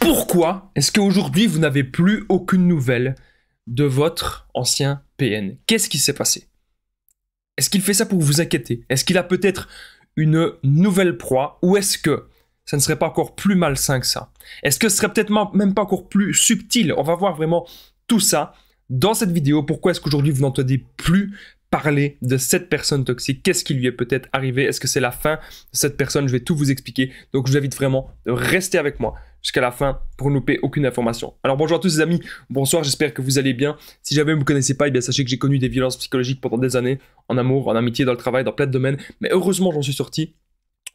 Pourquoi est-ce qu'aujourd'hui vous n'avez plus aucune nouvelle de votre ancien PN? Qu'est-ce qui s'est passé? Est-ce qu'il fait ça pour vous inquiéter? Est-ce qu'il a peut-être une nouvelle proie? Ou est-ce que ça ne serait pas encore plus malsain que ça? Est-ce que ce serait peut-être même pas encore plus subtil? On va voir vraiment tout ça dans cette vidéo. Pourquoi est-ce qu'aujourd'hui vous n'entendez plus parler de cette personne toxique? Qu'est-ce qui lui est peut-être arrivé? Est-ce que c'est la fin de cette personne? Je vais tout vous expliquer. Donc je vous invite vraiment de rester avec moi jusqu'à la fin pour ne louper aucune information. Alors bonjour à tous les amis, bonsoir, j'espère que vous allez bien. Si jamais vous ne me connaissez pas, eh bien sachez que j'ai connu des violences psychologiques pendant des années, en amour, en amitié, dans le travail, dans plein de domaines. Mais heureusement j'en suis sorti.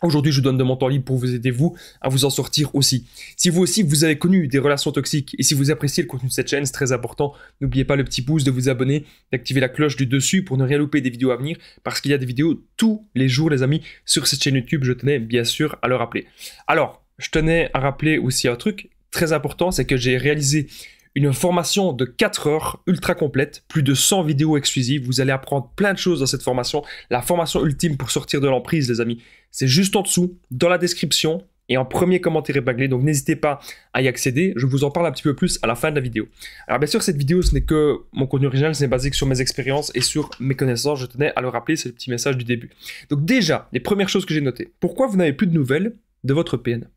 Aujourd'hui, je vous donne de mon temps libre pour vous aider, vous, à vous en sortir aussi. Si vous aussi, vous avez connu des relations toxiques et si vous appréciez le contenu de cette chaîne, c'est très important, n'oubliez pas le petit pouce, de vous abonner, d'activer la cloche du dessus pour ne rien louper des vidéos à venir, parce qu'il y a des vidéos tous les jours, les amis, sur cette chaîne YouTube. Je tenais bien sûr à le rappeler. Alors, je tenais à rappeler aussi un truc très important, c'est que j'ai réalisé une formation de 4 heures ultra complète, plus de 100 vidéos exclusives. Vous allez apprendre plein de choses dans cette formation. La formation ultime pour sortir de l'emprise, les amis. C'est juste en dessous, dans la description et en premier commentaire épinglé. Donc n'hésitez pas à y accéder. Je vous en parle un petit peu plus à la fin de la vidéo. Alors bien sûr, cette vidéo, ce n'est que mon contenu original, c'est basé sur mes expériences et sur mes connaissances. Je tenais à le rappeler, c'est le petit message du début. Donc déjà, les premières choses que j'ai notées. Pourquoi vous n'avez plus de nouvelles de votre PN?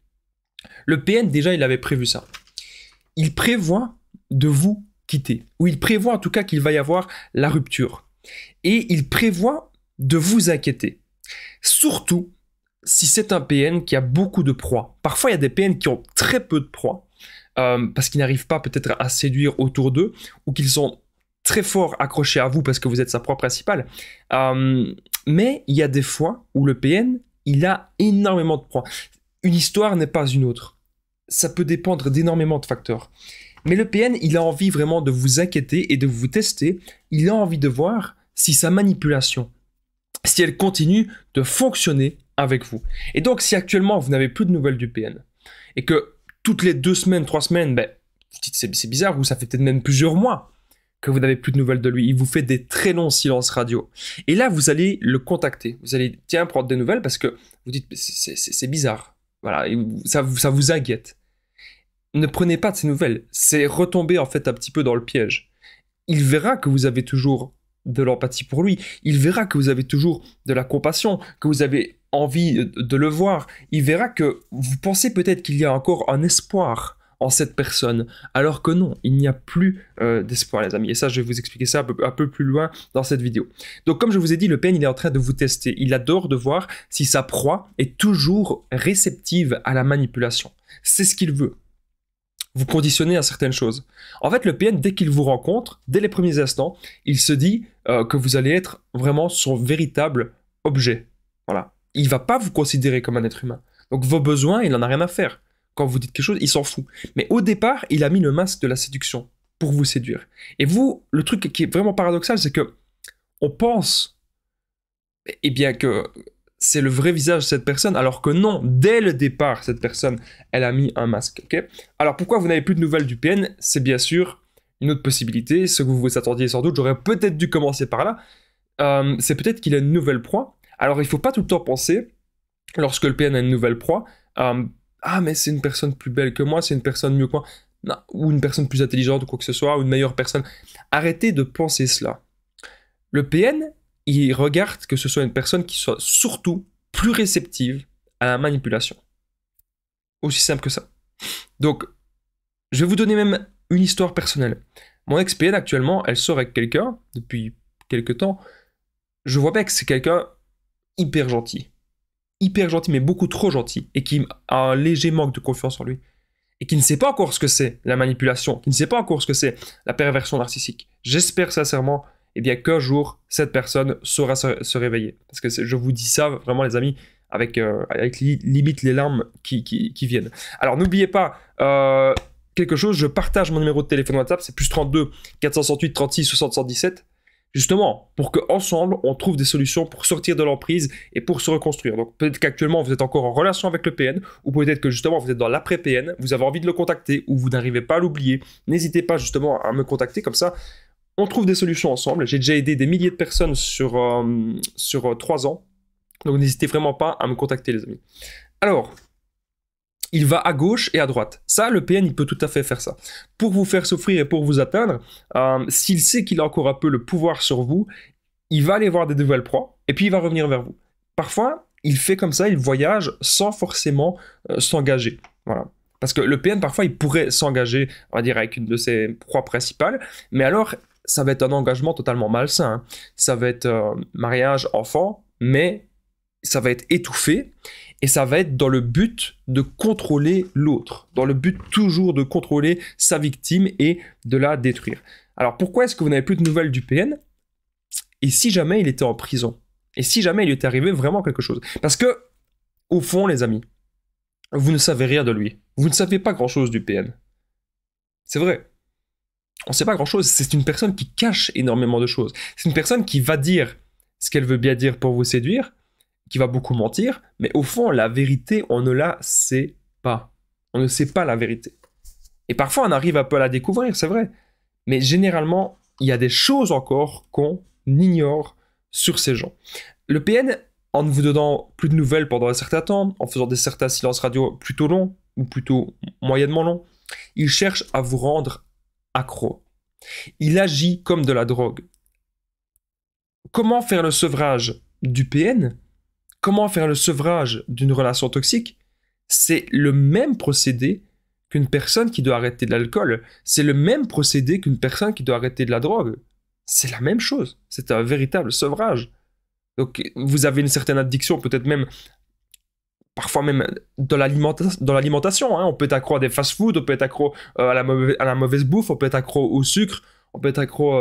Le PN, déjà, il avait prévu ça. Il prévoit de vous quitter, ou il prévoit en tout cas qu'il va y avoir la rupture, et il prévoit de vous inquiéter, surtout si c'est un PN qui a beaucoup de proies. Parfois il y a des PN qui ont très peu de proies, parce qu'ils n'arrivent pas peut-être à séduire autour d'eux, ou qu'ils sont très fort accrochés à vous parce que vous êtes sa proie principale, mais il y a des fois où le PN, il a énormément de proies. Une histoire n'est pas une autre, ça peut dépendre d'énormément de facteurs. Mais le PN, il a envie vraiment de vous inquiéter et de vous tester. Il a envie de voir si sa manipulation, si elle continue de fonctionner avec vous. Et donc, si actuellement, vous n'avez plus de nouvelles du PN, et que toutes les 2 semaines, 3 semaines, ben, vous dites c'est bizarre, ou ça fait peut-être même plusieurs mois que vous n'avez plus de nouvelles de lui. Il vous fait des très longs silences radio. Et là, vous allez le contacter. Vous allez, tiens, prendre des nouvelles parce que vous dites, c'est bizarre. Voilà, ça vous inquiète. Ne prenez pas de ces nouvelles, c'est retomber en fait un petit peu dans le piège. Il verra que vous avez toujours de l'empathie pour lui, il verra que vous avez toujours de la compassion, que vous avez envie de le voir, il verra que vous pensez peut-être qu'il y a encore un espoir en cette personne, alors que non, il n'y a plus d'espoir les amis, et ça je vais vous expliquer ça un peu plus loin dans cette vidéo. Donc comme je vous ai dit, le PN il est en train de vous tester, il adore de voir si sa proie est toujours réceptive à la manipulation, c'est ce qu'il veut. Vous conditionnez à certaines choses. En fait, le PN, dès qu'il vous rencontre, dès les premiers instants, il se dit que vous allez être vraiment son véritable objet. Voilà. Il va pas vous considérer comme un être humain. Donc vos besoins, il n'en a rien à faire. Quand vous dites quelque chose, il s'en fout. Mais au départ, il a mis le masque de la séduction pour vous séduire. Et vous, le truc qui est vraiment paradoxal, c'est que on pense, eh bien que c'est le vrai visage de cette personne, alors que non, dès le départ, cette personne, elle a mis un masque. Okay, alors pourquoi vous n'avez plus de nouvelles du PN? C'est bien sûr une autre possibilité, ce que vous vous attendiez sans doute, j'aurais peut-être dû commencer par là, c'est peut-être qu'il a une nouvelle proie. Alors il ne faut pas tout le temps penser, lorsque le PN a une nouvelle proie, ah mais c'est une personne plus belle que moi, c'est une personne mieux que moi, non, ou une personne plus intelligente ou quoi que ce soit, ou une meilleure personne. Arrêtez de penser cela. Le PN, il regarde que ce soit une personne qui soit surtout plus réceptive à la manipulation. Aussi simple que ça. Donc, je vais vous donner même une histoire personnelle. Mon ex-PN actuellement, elle sort avec quelqu'un depuis quelques temps. Je vois bien que c'est quelqu'un hyper gentil, mais beaucoup trop gentil, et qui a un léger manque de confiance en lui, et qui ne sait pas encore ce que c'est la manipulation, qui ne sait pas encore ce que c'est la perversion narcissique. J'espère sincèrement eh bien qu'un jour, cette personne saura se réveiller. Parce que je vous dis ça, vraiment les amis, avec limite les larmes qui viennent. Alors n'oubliez pas, quelque chose, je partage mon numéro de téléphone WhatsApp, c'est +32 468 36 60 117, justement, pour qu'ensemble, on trouve des solutions pour sortir de l'emprise et pour se reconstruire. Donc peut-être qu'actuellement, vous êtes encore en relation avec le PN, ou peut-être que justement, vous êtes dans l'après-PN, vous avez envie de le contacter, ou vous n'arrivez pas à l'oublier. N'hésitez pas justement à me contacter, comme ça, on trouve des solutions ensemble. J'ai déjà aidé des milliers de personnes sur 3 ans. Donc n'hésitez vraiment pas à me contacter les amis. Alors, il va à gauche et à droite. Ça, le PN, il peut tout à fait faire ça. Pour vous faire souffrir et pour vous atteindre, s'il sait qu'il a encore un peu le pouvoir sur vous, il va aller voir des nouvelles proies et puis il va revenir vers vous. Parfois, il fait comme ça, il voyage sans forcément s'engager. Voilà. Parce que le PN, parfois, il pourrait s'engager, on va dire, avec une de ses proies principales, mais alors, ça va être un engagement totalement malsain. Hein. Ça va être mariage, enfant, mais ça va être étouffé et ça va être dans le but de contrôler l'autre, dans le but toujours de contrôler sa victime et de la détruire. Alors pourquoi est-ce que vous n'avez plus de nouvelles du PN? Et si jamais il était en prison? Et si jamais il lui était arrivé vraiment quelque chose? Parce que, au fond, les amis, vous ne savez rien de lui. Vous ne savez pas grand-chose du PN. C'est vrai. On ne sait pas grand-chose. C'est une personne qui cache énormément de choses. C'est une personne qui va dire ce qu'elle veut bien dire pour vous séduire, qui va beaucoup mentir, mais au fond, la vérité, on ne la sait pas. On ne sait pas la vérité. Et parfois, on arrive un peu à la découvrir, c'est vrai. Mais généralement, il y a des choses encore qu'on ignore sur ces gens. Le PN, en ne vous donnant plus de nouvelles pendant un certain temps, en faisant certains silences radio plutôt longs, ou plutôt moyennement longs, il cherche à vous rendre accro. Il agit comme de la drogue. Comment faire le sevrage du PN? Comment faire le sevrage d'une relation toxique? C'est le même procédé qu'une personne qui doit arrêter de l'alcool. C'est le même procédé qu'une personne qui doit arrêter de la drogue. C'est la même chose. C'est un véritable sevrage. Donc, vous avez une certaine addiction, peut-être même, parfois même dans l'alimentation. Hein. On peut être accro à des fast-foods, on peut être accro à la mauvaise bouffe, on peut être accro au sucre, on peut être accro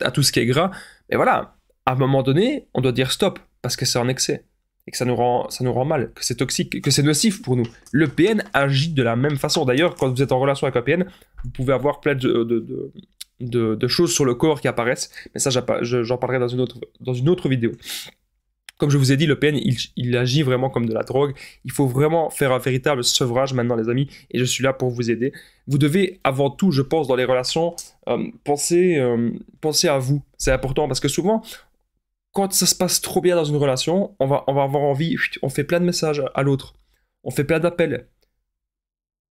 à tout ce qui est gras. Et voilà, à un moment donné, on doit dire stop, parce que c'est en excès, et que ça nous rend mal, que c'est toxique, que c'est nocif pour nous. Le PN agit de la même façon. D'ailleurs, quand vous êtes en relation avec un PN, vous pouvez avoir plein de choses sur le corps qui apparaissent, mais ça, j'en parlerai dans une autre vidéo. Comme je vous ai dit, le PN, il agit vraiment comme de la drogue. Il faut vraiment faire un véritable sevrage maintenant, les amis, et je suis là pour vous aider. Vous devez, avant tout, je pense, dans les relations, penser à vous. C'est important, parce que souvent, quand ça se passe trop bien dans une relation, on va avoir envie, on fait plein de messages à l'autre, on fait plein d'appels.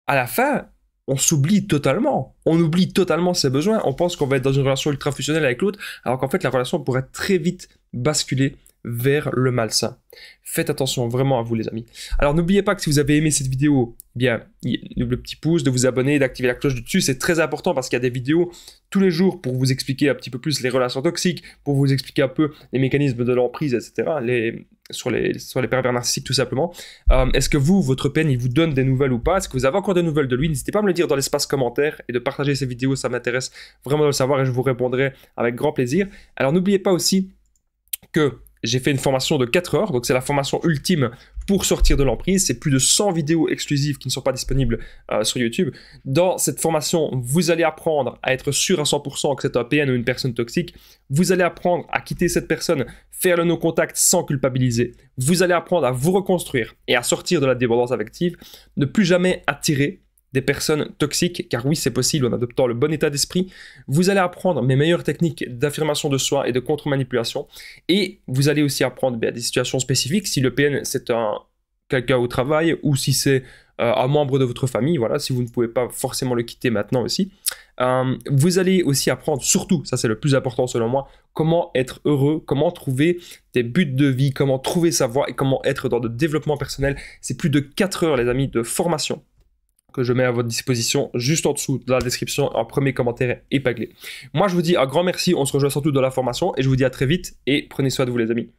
À la fin, on s'oublie totalement. On oublie totalement ses besoins. On pense qu'on va être dans une relation ultra fusionnelle avec l'autre, alors qu'en fait, la relation pourrait très vite basculer vers le malsain. Faites attention vraiment à vous, les amis. Alors n'oubliez pas que si vous avez aimé cette vidéo, eh bien le petit pouce, de vous abonner, d'activer la cloche du dessus, c'est très important parce qu'il y a des vidéos tous les jours pour vous expliquer un petit peu plus les relations toxiques, pour vous expliquer un peu les mécanismes de l'emprise, etc. Sur les pervers narcissiques tout simplement. Est-ce que votre PN, il vous donne des nouvelles ou pas? Est-ce que vous avez encore des nouvelles de lui? N'hésitez pas à me le dire dans l'espace commentaire et de partager ces vidéos, ça m'intéresse vraiment de le savoir et je vous répondrai avec grand plaisir. Alors n'oubliez pas aussi que j'ai fait une formation de 4 heures, donc c'est la formation ultime pour sortir de l'emprise. C'est plus de 100 vidéos exclusives qui ne sont pas disponibles sur YouTube. Dans cette formation, vous allez apprendre à être sûr à 100% que c'est un PN ou une personne toxique. Vous allez apprendre à quitter cette personne, faire le no-contact sans culpabiliser. Vous allez apprendre à vous reconstruire et à sortir de la dépendance affective. Ne plus jamais attirer des personnes toxiques, car oui, c'est possible en adoptant le bon état d'esprit. Vous allez apprendre mes meilleures techniques d'affirmation de soi et de contre-manipulation. Et vous allez aussi apprendre des situations spécifiques, si le PN, c'est quelqu'un au travail, ou si c'est un membre de votre famille, voilà, si vous ne pouvez pas forcément le quitter maintenant aussi. Vous allez aussi apprendre, surtout, ça c'est le plus important selon moi, comment être heureux, comment trouver des buts de vie, comment trouver sa voie et comment être dans le développement personnel. C'est plus de 4 heures, les amis, de formation que je mets à votre disposition juste en dessous de la description, un premier commentaire épinglé. Moi, je vous dis un grand merci, on se rejoint surtout dans la formation et je vous dis à très vite et prenez soin de vous, les amis.